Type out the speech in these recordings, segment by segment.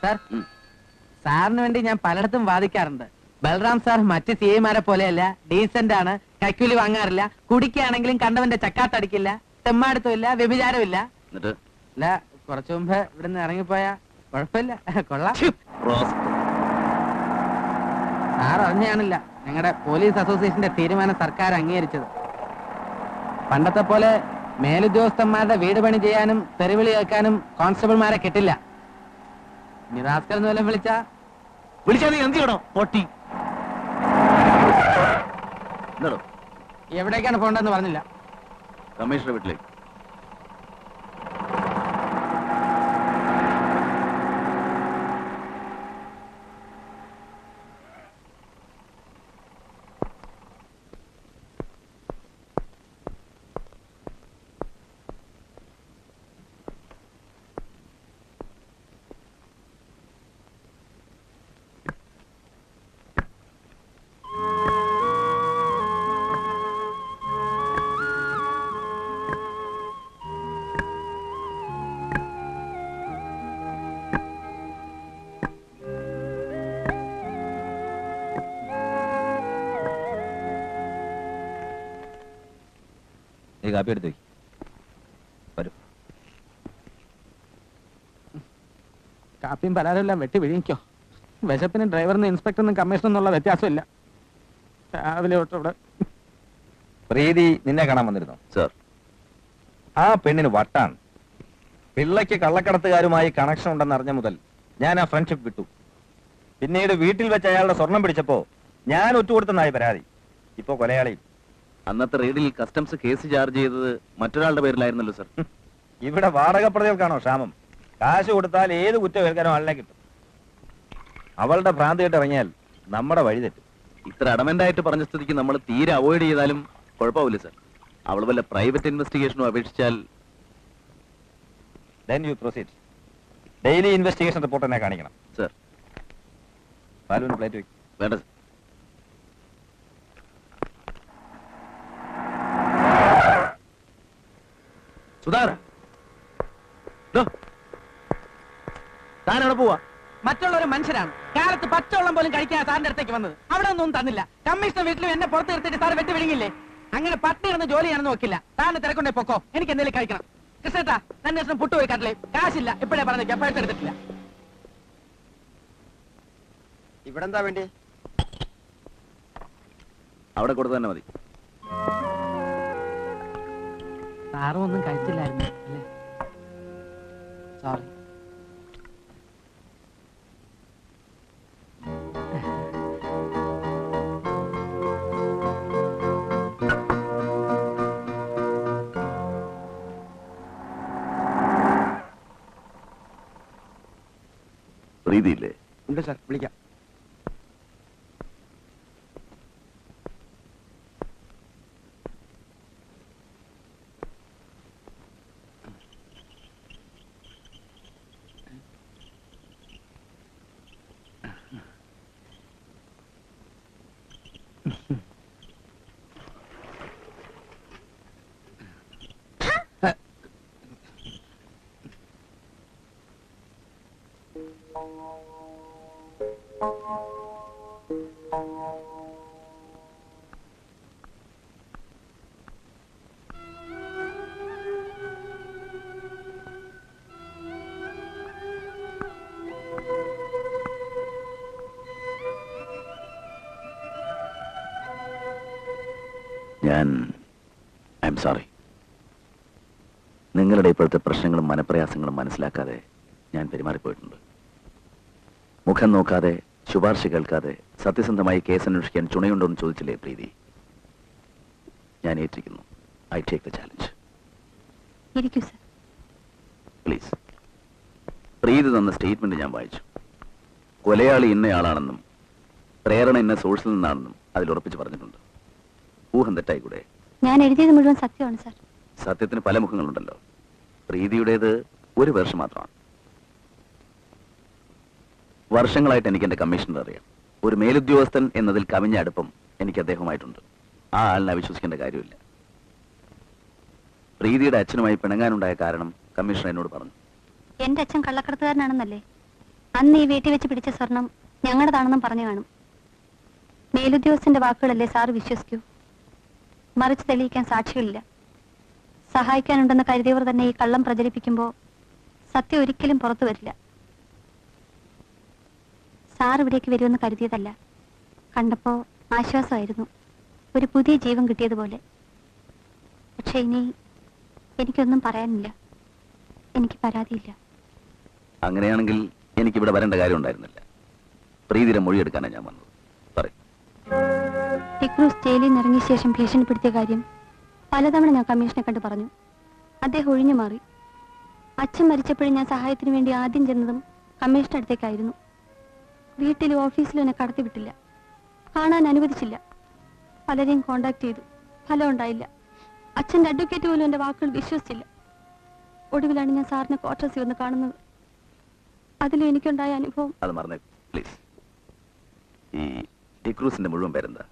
Sir, സാറിന് വേണ്ടി ഞാൻ പലയിടത്തും വാദിക്കാറുണ്ട്. ബൽറാം സാർ മറ്റ് സിഐമാരെ പോലെയല്ല, ഡീസന്റ് ആണ്, കൈക്കൂലി വാങ്ങാറില്ല, കുടിക്കുകയാണെങ്കിലും കണ്ടവന്റെ ചക്കാത്തടിക്കില്ല, തെമ്മാടുത്തുമില്ല, വ്യഭിചാരമില്ല. അല്ല, കുറച്ചു മുമ്പ് ഇവിടുന്ന് ഇറങ്ങിപ്പോയാ കുഴപ്പമില്ല, കൊള്ളാം. സാർ അറിഞ്ഞാണില്ല ഞങ്ങളുടെ പോലീസ് അസോസിയേഷന്റെ തീരുമാനം സർക്കാർ അംഗീകരിച്ചത്. പണ്ടത്തെ പോലെ മേലുദ്യോഗസ്ഥന്മാരുടെ വീട് പണി ചെയ്യാനും തെരുവിളി കേൾക്കാനും കോൺസ്റ്റബിൾമാരെ കിട്ടില്ല. നിറാസ്കർ എന്ന് വല്ലതും വിളിച്ചാ നീ എന്ത് ചെയ്യണോ പൊട്ടി? എവിടേക്കാണ് പോണ്ടെന്ന് പറഞ്ഞില്ല. കമ്മീഷണർ വീട്ടിലേക്ക്. കാപ്പി എടുത്ത് വരൂ. കാപ്പിയും പലഹാരം എല്ലാം വെട്ടി വിഴുങ്ങിക്കോ. വിശപ്പിന് ഡ്രൈവറിനും ഇൻസ്പെക്ടറിനും കമ്മീഷനും എന്നുള്ള വ്യത്യാസമില്ല. രാവിലെ തൊട്ട് പ്രീതി നിന്നെ കാണാൻ വന്നിരുന്നോ? സർ, ആ പെണ്ണിന് വട്ടാണ്. പിള്ളയ്ക്ക് കള്ളക്കടത്തുകാരുമായി കണക്ഷൻ ഉണ്ടെന്ന് അറിഞ്ഞ മുതൽ ഞാൻ ആ ഫ്രണ്ട്ഷിപ്പ് വിട്ടു. പിന്നീട് വീട്ടിൽ വെച്ച് അയാളുടെ സ്വർണം പിടിച്ചപ്പോ ഞാൻ ഒറ്റുകൊടുത്തെന്നായി പരാതി. ഇപ്പോ കൊലയാളിയും. അന്നത്തെ റെയ്ഡിൽ കസ്റ്റംസ് കേസ് ചാർജ് ചെയ്തത് മറ്റൊരാളുടെ പേരിലായിരുന്നല്ലോ സർ. ഇവിടെ വാടക പ്രതികൾക്കാണോ ക്ഷാമം? കാശ് കൊടുത്താൽ ഏത് കുറ്റം ഏൽക്കാനോ ആളിനെ കിട്ടും. അവളുടെ ഭ്രാന്തിയായിട്ട് ഇറങ്ങിയാൽ നമ്മുടെ വഴി തെറ്റും. ഇത്ര അഡമന്റ് ആയിട്ട് പറഞ്ഞ സ്ഥിതിക്ക് നമ്മൾ തീരെ അവോയ്ഡ് ചെയ്താലും കുഴപ്പമില്ല സർ. അവൾ വല്ല പ്രൈവറ്റ് ഇൻവെസ്റ്റിഗേഷനും അപേക്ഷിച്ചാൽ then you proceed. Daily investigation report എന്നെ കാണിക്കണം. സർ. പാലുവിന് പ്ലേറ്റ് വയ്ക്കും. വേണ്ട സർ. സുധാകര, താൻ എവിടെ പോവാ? മറ്റുള്ളവർ മനുഷ്യരാണ്. കാലത്ത് പച്ചവെള്ളം പോലും കഴിക്കാൻ സാറിന്റെ അടുത്തേക്ക് വന്നത്. അവിടെ ഒന്നും തന്നില്ല. കമ്മീഷണർ വീട്ടിലും എന്നെ പുറത്ത് നിർത്തിയിട്ട് സാർ വെട്ടി വിഴുങ്ങില്ലേ? അങ്ങനെ പട്ടിണി ഇരുന്ന് ജോലിയാണെന്ന് നോക്കില്ല. താൻ തിരക്കൊണ്ടേ പൊക്കോ, എനിക്ക് എന്തെങ്കിലും കഴിക്കണം. കൃഷ്ണേട്ടാ, തന്നെ പുട്ടുപോയി കട്ടലേ. കാശില്ല, ഇപ്പോഴേ പറഞ്ഞേക്കാം, പൈസ എടുത്തിട്ടില്ല. ഇവിടെ എന്താ വേണ്ടി? അവിടെ കൊടുത്തു തന്നെ മതി. സാറും ഒന്നും കഴിച്ചില്ലായിരുന്നു അല്ലേ? സോറി. പ്രീതിയില്ലേ? ഉണ്ട് സാർ, വിളിക്കാം. I am sorry. നിങ്ങളുടെ ഇപ്പോഴത്തെ പ്രശ്നങ്ങളും മനപ്രയാസങ്ങളും മനസ്സിലാക്കാതെ ഞാൻ പെരുമാറിപ്പോയിട്ടുണ്ട്. മുഖം നോക്കാതെ, ശുപാർശ കേൾക്കാതെ സത്യസന്ധമായി കേസ് അന്വേഷിക്കാൻ ചുണയുണ്ടോ എന്ന് ചോദിച്ചില്ലേ പ്രീതി? ഞാൻ ഏറ്റിരിക്കുന്നു. I take the challenge. Please. Preethi തന്ന സ്റ്റേറ്റ്മെന്റ് ഞാൻ വായിച്ചു. കൊലയാളി ഇന്നയാളാണെന്നും പ്രേരണ ഇന്ന സോഴ്സിൽ നിന്നാണെന്നും അതിൽ ഉറപ്പിച്ച് പറഞ്ഞിട്ടുണ്ട്. ഊഹം തെറ്റായിക്കൂടെ? ഞാൻ എഴുതിയത് മുഴുവൻ സത്യമാണ് സാർ. സത്യത്തിന് പല മുഖങ്ങളുണ്ടല്ലോ. പ്രീതിയുടേത് ഒരു വേർഷൻ മാത്രമാണ്. വർഷങ്ങളായിട്ട് എനിക്ക് എന്റെ കമ്മീഷണർ അറിയാം. ഒരു മേലുദ്യോഗസ്ഥൻ എന്നതിൽ കവിഞ്ഞ അടുപ്പം എനിക്ക് അദ്ദേഹവുമായിട്ടുണ്ട്. ആ ആളിനെ അവിശ്വസിക്കേണ്ട കാര്യമില്ല. പ്രീതിയുടെ അച്ഛനുമായി പിണങ്ങാനുണ്ടായ കാരണം കമ്മീഷണർ എന്നോട് പറഞ്ഞു. എന്റെ അച്ഛൻ കള്ളക്കടത്തുകാരനാണെന്നല്ലേ? അന്ന് ഈ വീട്ടിൽ വെച്ച് പിടിച്ച സ്വർണം ഞങ്ങളുടേതാണെന്നും പറഞ്ഞു കാണും. മേലുദ്യോഗസ്ഥന്റെ വാക്കുകളല്ലേ സാറ് വിശ്വസിക്കൂ? മറിച്ച് തെളിയിക്കാൻ സാക്ഷികളില്ല. സഹായിക്കാനുണ്ടെന്ന് കരുതിയവർ തന്നെ ഈ കള്ളം പ്രചരിപ്പിക്കുമ്പോൾ സത്യം ഒരിക്കലും പുറത്തു വരില്ല. സാർ ഇവിടേക്ക് വരുമെന്ന് കരുതിയതല്ല. കണ്ടപ്പോ ആശ്വാസമായിരുന്നു, ഒരു പുതിയ ജീവൻ കിട്ടിയതുപോലെ. പക്ഷെ ഇനി എനിക്കൊന്നും പറയാനില്ല. എനിക്ക് പരാതിയില്ല. അങ്ങനെയാണെങ്കിൽ എനിക്കിവിടെ വരേണ്ട കാര്യം ഉണ്ടായിരുന്നില്ല. പ്രീതിയുടെ മൊഴിയെടുക്കാനാണ് ഞാൻ വന്നത്. പറയും. ടിക്രൂസ് ജയിലിൽ നിന്ന് ഇറങ്ങിയ ശേഷം ഭീഷണിപ്പെടുത്തിയ കാര്യം പലതവണ ഞാൻ കമ്മീഷനെ കണ്ട് പറഞ്ഞു. അദ്ദേഹം ഒഴിഞ്ഞു മാറി. അച്ഛൻ മരിച്ചപ്പോഴും ഞാൻ സഹായത്തിന് വേണ്ടി ആദ്യം ചെന്നതും കമ്മീഷന്റെ അടുത്തേക്കായിരുന്നു. വീട്ടിലും ഓഫീസിലും എന്നെ കടത്തിവിട്ടില്ല, കാണാൻ അനുവദിച്ചില്ല. പലരെയും കോണ്ടാക്ട് ചെയ്തു, ഫലം ഉണ്ടായില്ല. അച്ഛൻ്റെ അഡ്വക്കേറ്റ് പോലും എൻ്റെ വാക്കുകൾ വിശ്വസിച്ചില്ല. ഒടുവിലാണ് ഞാൻ സാറിനെ ക്വാർട്ടേഴ്സിൽ വന്ന് കാണുന്നത്. അതിലും എനിക്കുണ്ടായ അനുഭവം. അത് മറന്നേ പ്ലീസ്. ഈ ടിക്രൂസിന്റെ മുഴുവൻ പേരെന്താ?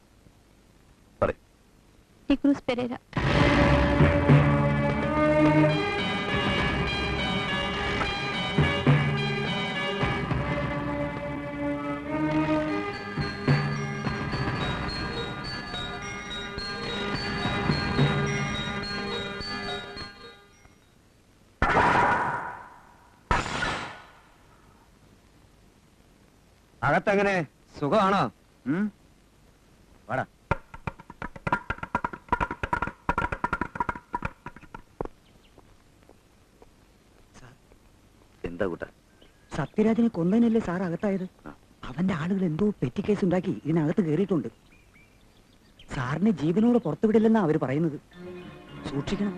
പറയും. ടിക്രൂസ് പെരേര. അകത്തെങ്ങനെ, സുഖമാണോ? വാടാ. എന്താ കൂട്ട? സത്യരാജനെ കൊന്നതിനല്ലേ സാർ അകത്തായത്? അവന്റെ ആളുകൾ എന്തോ പെറ്റി കേസ് ഉണ്ടാക്കി ഇതിനകത്ത് കയറിയിട്ടുണ്ട്. സാറിനെ ജീവനോട് പുറത്തുവിടില്ലെന്നാ അവര് പറയുന്നത്. സൂക്ഷിക്കണം.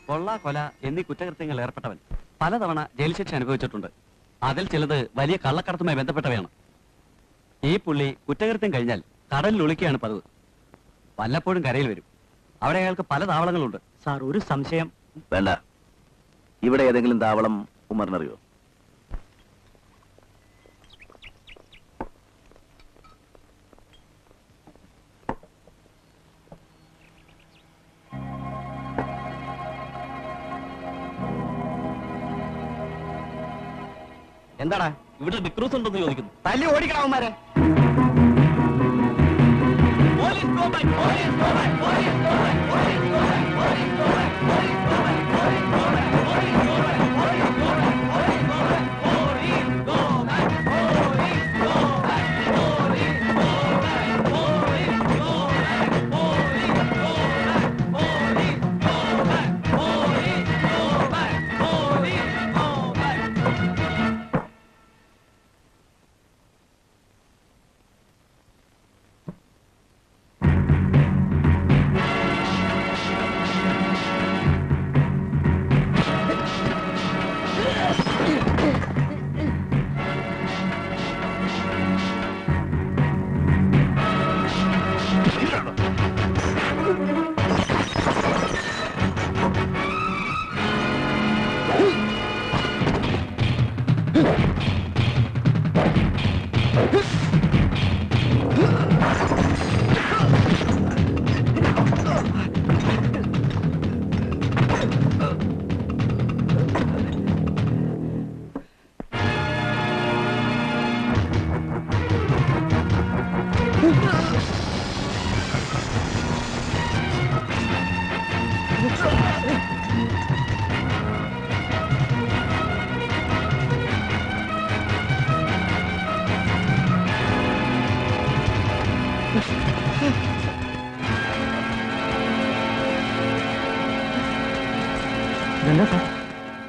കൊള്ള, കൊല എന്നീ കുറ്റകൃത്യങ്ങൾ ഏർപ്പെട്ടവൻ പലതവണ ജയിൽ ശിക്ഷ അനുഭവിച്ചിട്ടുണ്ട്. അതിൽ ചിലത് വലിയ കള്ളക്കടത്തുമായി ബന്ധപ്പെട്ടവയാണ്. ഈ പുള്ളി കുറ്റകൃത്യം കഴിഞ്ഞാൽ കടലിൽ ഒളിക്കുകയാണ് പതിവ്. വല്ലപ്പോഴും കരയിൽ വരും. അവിടെ അയാൾക്ക് പല താവളങ്ങളുണ്ട്. സാർ, ഒരു സംശയം. വേണ്ട. ഇവിടെ ഏതെങ്കിലും താവളം ഉമറിനറിയോ? എന്താടാ ഇവിടെ ഡിക്രൂസ് ഉണ്ടെന്ന് ചോദിക്കുന്നു. തല്ലി ഓടിക്കണവന്മാരെ.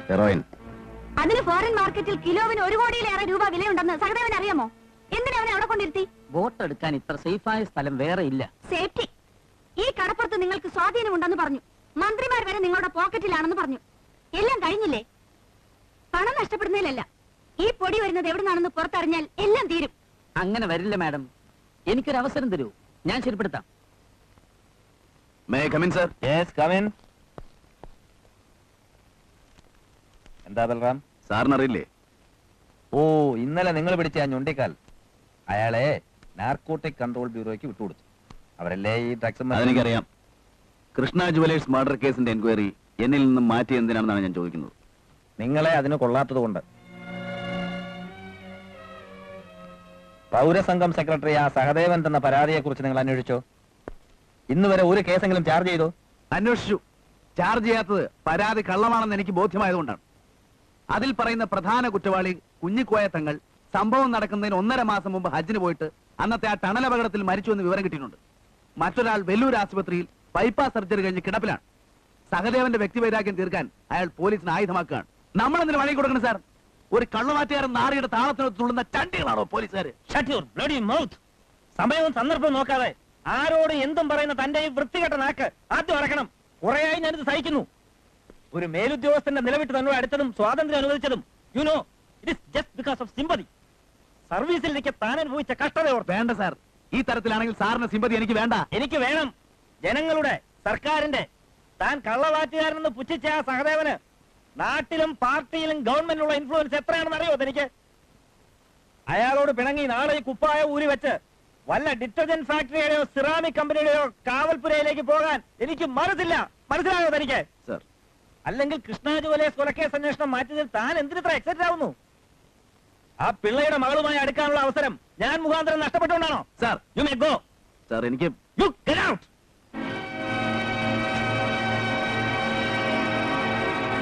ഹെറോയിൻ. അതിന് ഫോറിൻ മാർക്കറ്റിൽ കിലോവിന് 1 കോടിയിലേറെ രൂപ വിലയുണ്ടെന്ന് സഹദേവൻ അറിയാമോ? എന്തിനാ അവനെ അവിടെ കൊണ്ടിരുത്തി? വോട്ട് എടുക്കാൻ ഇത്ര സേഫായ സ്ഥലം വേറെ ഇല്ല. സേഫ്റ്റി. ഈ കടപ്പുറത്ത് നിങ്ങൾക്ക് സ്വാധീനമുണ്ടെന്ന് പറഞ്ഞു. മന്ത്രിമാർ വരെ നിങ്ങളുടെ പോക്കറ്റിലാണെന്ന് പറഞ്ഞു. എല്ലാം കഴിഞ്ഞില്ലേ? പണം നഷ്ടപ്പെടുന്നതിലല്ല, ഈ പൊടി വരുന്നത് എവിടുന്നാണെന്ന് പുറത്തറിഞ്ഞാൽ എല്ലാം തീരും. അങ്ങനെ വരില്ല മാഡം. എനിക്കൊരു അവസരം തരൂ, ഞാൻ ശരിപ്പെടുത്താം. May I come in, sir? Yes, come in. എന്താ ബൽറാം? സാറിനറിയില്ലേ? ഓ, ഇന്നലെ നിങ്ങൾ പിടിച്ച ആ ഞൊണ്ടിക്കാൽ അയാളെ നാർക്കോട്ടിക് കൺട്രോൾ ബ്യൂറോയ്ക്ക് വിട്ടുകൊടുത്തു. അവരല്ലേ ഈ ഡ്രഗ്സ്? അതെനിക്കറിയാം. കൃഷ്ണ ജുവലേഴ്സ് മർഡർ കേസിന്റെ എൻക്വയറി എന്നിൽ നിന്നും മാറ്റി എന്തിനാണെന്നാണ് ഞാൻ ചോദിക്കുന്നത്. നിങ്ങളെ അതിന് കൊള്ളാത്തത് കൊണ്ട്. പൗരസംഘം സെക്രട്ടറി ആ സഹദേവൻ എന്ന പരാതിയെ കുറിച്ച് നിങ്ങൾ അന്വേഷിച്ചോ? ഇന്ന് വരെ ഒരു കേസെങ്കിലും ചാർജ് ചെയ്തോ? അന്വേഷിച്ചു. ചാർജ് ചെയ്യാത്തത് പരാതി കള്ളമാണെന്ന് എനിക്ക് ബോധ്യമായതുകൊണ്ടാണ്. അതിൽ പറയുന്ന പ്രധാന കുറ്റവാളി കുഞ്ഞിക്കോയ തങ്ങൾ സംഭവം നടക്കുന്നതിന് 1.5 മാസം മുമ്പ് ഹജ്ജിന് പോയിട്ട് അന്നത്തെ ആ ടണൽ അപകടത്തിൽ മരിച്ചു എന്ന് വിവരം കിട്ടിയിട്ടുണ്ട്. മറ്റൊരാൾ വെല്ലൂർ ആശുപത്രിയിൽ ബൈപ്പാസ് സർജറി കഴിഞ്ഞ് കിടപ്പിലാണ്. സഹദേവന്റെ വ്യക്തിവൈരാഗ്യം തീർക്കാൻ അയാൾ പോലീസിന് ആയുധമാക്കുകയാണ്. നമ്മളെന്തിന് വഴി കൊടുക്കണം സാർ? ഒരു കള്ളുമാറ്റുകാരൻ നാറിയുടെ താളത്തിനൊത്ത് തുള്ളുന്ന ചണ്ടികളാണോ പോലീസുകാര്? സമയവും സന്ദർഭവും നോക്കാതെ ആരോട് എന്തും പറയുന്ന തന്റെ ഈ വൃത്തികെട്ട നാക്ക് ആദ്യം അടക്കണം. കുറെയായി ഞാനിത് സഹിക്കുന്നു. ഒരു മേലുദ്യോഗസ്ഥന്റെ നിലവിട്ട് തന്നോട് അടുത്തതും സ്വാതന്ത്ര്യം അനുവദിച്ചതും it is just because of sympathy. സർവീസിൽ എനിക്ക് താൻ അനുഭവിച്ച കഷ്ടത ഓർത്ത്. വേണ്ട സാർ, ഈ തരത്തിലാണെങ്കിൽ സാറിന് സിമ്പതി എനിക്ക് വേണ്ട. എനിക്ക് വേണം. ജനങ്ങളുടെ, സർക്കാരിന്റെ. താൻ കള്ളവാറ്റുകാരനെന്ന് പുച്ഛിച്ച ആ സഹദേവന് നാട്ടിലും പാർട്ടിയിലും ഗവൺമെന്റിലുള്ള ഇൻഫ്ലുവൻസ് എത്രയാണെന്ന് അറിയോ എനിക്ക്? അയാളോട് പിണങ്ങി നാളെ ഈ കുപ്പായ ഊരി വെച്ച് വല്ല ഡിറ്റർജന്റ് ഫാക്ടറിയുടെയോ സിറാമിക് കമ്പനിയുടെയോ കാവൽപുരയിലേക്ക് പോകാൻ എനിക്ക് മനസ്സില്ല. മനസ്സിലായോ തനിക്ക്? സർ, അല്ലെങ്കിൽ കൃഷ്ണ ജുവലേഴ്സ് കൊലക്കേസ് അന്വേഷണം മാറ്റിയതിൽ താൻ എന്തിനിത്ര എക്സൈറ്റഡ് ആവുന്നു? ആ പിള്ളയുടെ മകളുമായി അടുക്കാനുള്ള അവസരം ഞാൻ മുഖാന്തരം നഷ്ടപ്പെട്ടുകൊണ്ടാണോ? Sir, you may go. Sir എനിക്ക് യു ഗെറ്റ് ഔട്ട്.